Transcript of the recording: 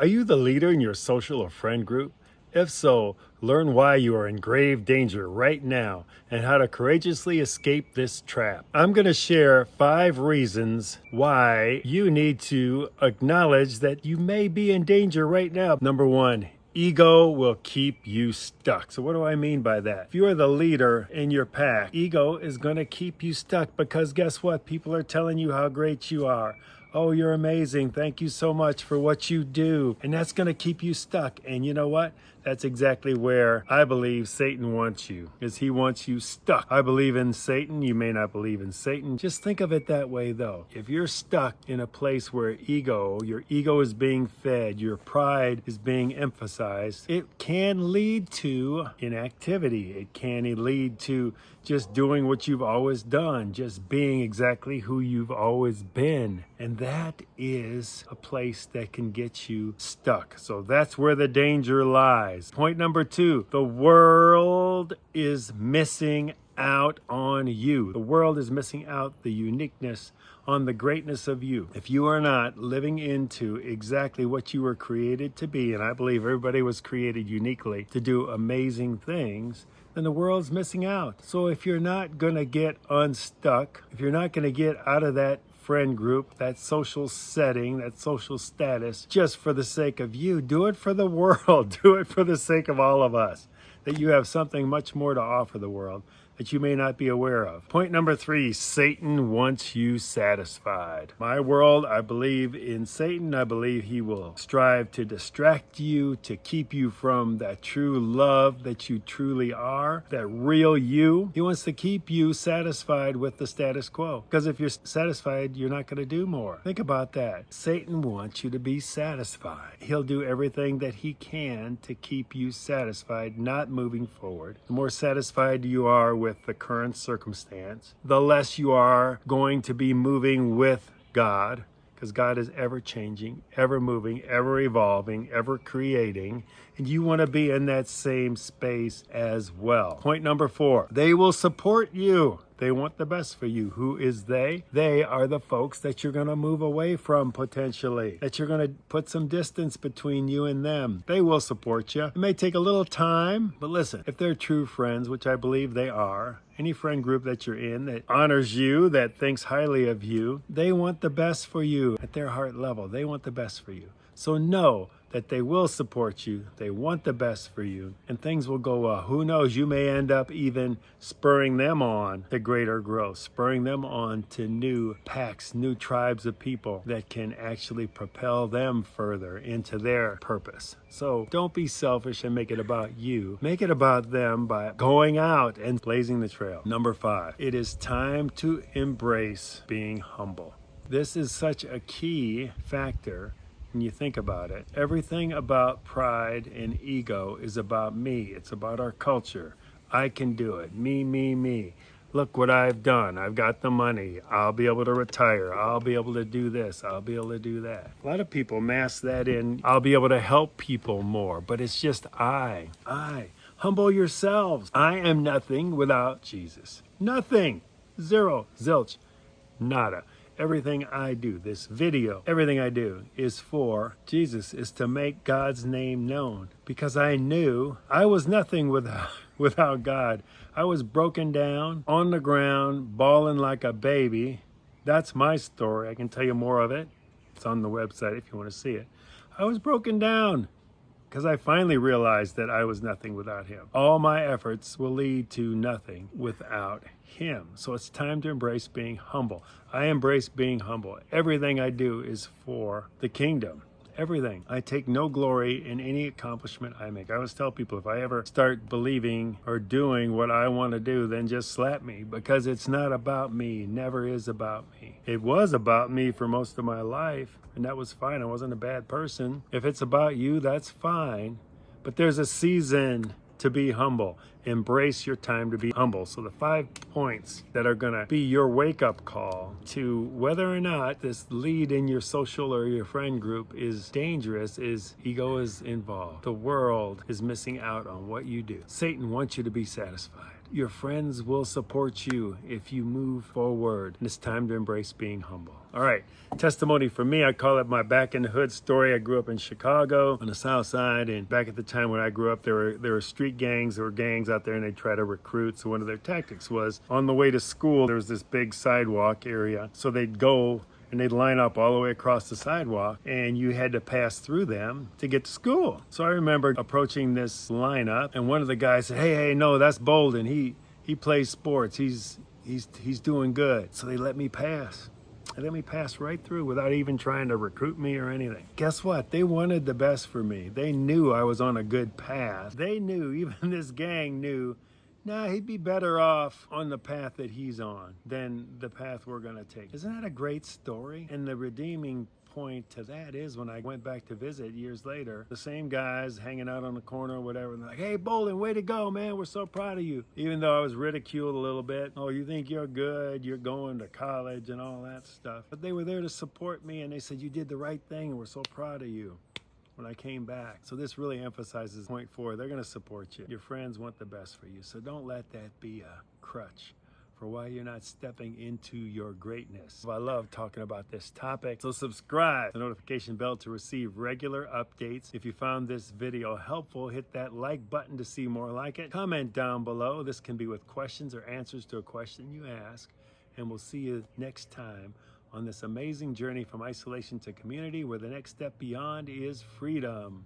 Are you the leader in your social or friend group? If so, learn why you are in grave danger right now and how to courageously escape this trap. I'm going to share 5 reasons why you need to acknowledge that you may be in danger right now. Number 1, ego will keep you stuck. So what do I mean by that? If you are the leader in your pack, ego is going to keep you stuck because guess what? People are telling you how great you are. Oh, you're amazing. Thank you so much for what you do. And that's going to keep you stuck. And you know what? That's exactly where I believe Satan wants you, is he wants you stuck. I believe in Satan. You may not believe in Satan. Just think of it that way, though. If you're stuck in a place where your ego is being fed, your pride is being emphasized, it can lead to inactivity. It can lead to just doing what you've always done, just being exactly who you've always been. And that is a place that can get you stuck. So that's where the danger lies. Point number 2, the world is missing out on you. The world is missing out the uniqueness, on the greatness of you. If you are not living into exactly what you were created to be, and I believe everybody was created uniquely to do amazing things, then the world's missing out. So if you're not going to get unstuck, if you're not going to get out of that friend group, that social setting, that social status, just for the sake of you, do it for the world. Do it for the sake of all of us, that you have something much more to offer the world that you may not be aware of. Point number 3, Satan wants you satisfied. My world, I believe in Satan. I believe he will strive to distract you, to keep you from that true love that you truly are, that real you. He wants to keep you satisfied with the status quo. Because if you're satisfied, you're not going to do more. Think about that. Satan wants you to be satisfied. He'll do everything that he can to keep you satisfied, not moving forward. The more satisfied you are with the current circumstance, the less you are going to be moving with God, because God is ever changing, ever moving, ever evolving, ever creating, and you want to be in that same space as well. Point number 4, they will support you. They want the best for you. Who is they? They are the folks that you're going to move away from potentially, that you're going to put some distance between you and them. They will support you. It may take a little time, but listen, if they're true friends, which I believe they are, any friend group that you're in that honors you, that thinks highly of you, they want the best for you at their heart level. They want the best for you. So know that they will support you. They want the best for you, and things will go well. Who knows? You may end up even spurring them on to greater growth, spurring them on to new packs, new tribes of people that can actually propel them further into their purpose. So don't be selfish and make it about you. Make it about them by going out and blazing the trail. Number 5, it is time to embrace being humble. This is such a key factor. When you think about it, everything about pride and ego is about me. It's about our culture. I can do it. Me, me, me. Look what I've done. I've got the money. I'll be able to retire. I'll be able to do this. I'll be able to do that. A lot of people mask that in, I'll be able to help people more, but it's just I. Humble yourselves. I am nothing without Jesus. Nothing. Zero. Zilch. Nada. Everything I do, this video, everything I do is for Jesus, is to make God's name known. Because I knew I was nothing without God. I was broken down, on the ground, bawling like a baby. That's my story. I can tell you more of it. It's on the website if you want to see it. I was broken down because I finally realized that I was nothing without him. All my efforts will lead to nothing without him. So it's time to embrace being humble. I embrace being humble. Everything I do is for the kingdom. Everything. I take no glory in any accomplishment I make. I always tell people, if I ever start believing or doing what I want to do, then just slap me, because it's not about me. It never is about me. It was about me for most of my life, and that was fine. I wasn't a bad person. If it's about you, that's fine. But there's a season to be humble. Embrace your time to be humble. So the 5 points that are going to be your wake-up call to whether or not this lead in your social or your friend group is dangerous is ego is involved. The world is missing out on what you do. Satan wants you to be satisfied. Your friends will support you if you move forward. And it's time to embrace being humble. All right, testimony for me, I call it my back in the hood story. I grew up in Chicago on the south side, and back at the time when I grew up, there were street gangs, there were gangs out there, and they try to recruit. So one of their tactics was on the way to school, there was this big sidewalk area. So they'd go and they'd line up all the way across the sidewalk, and you had to pass through them to get to school. So I remember approaching this lineup, and one of the guys said, hey, no, that's Bolden. He plays sports. He's doing good. So they let me pass. They let me pass right through without even trying to recruit me or anything. Guess what? They wanted the best for me. They knew I was on a good path. They knew, even this gang knew, nah, he'd be better off on the path that he's on than the path we're going to take. Isn't that a great story? And the redeeming point to that is when I went back to visit years later, the same guys hanging out on the corner or whatever, and they're like, hey, Bolden, way to go, man. We're so proud of you. Even though I was ridiculed a little bit. Oh, you think you're good? You're going to college and all that stuff. But they were there to support me, and they said, you did the right thing, and we're so proud of you. When I came back. So this really emphasizes point 4. They're going to support you. Your friends want the best for you. So don't let that be a crutch for why you're not stepping into your greatness. I love talking about this topic. So subscribe to the notification bell to receive regular updates. If you found this video helpful, hit that like button to see more like it. Comment down below. This can be with questions or answers to a question you ask. And we'll see you next time on this amazing journey from isolation to community, where the next step beyond is freedom.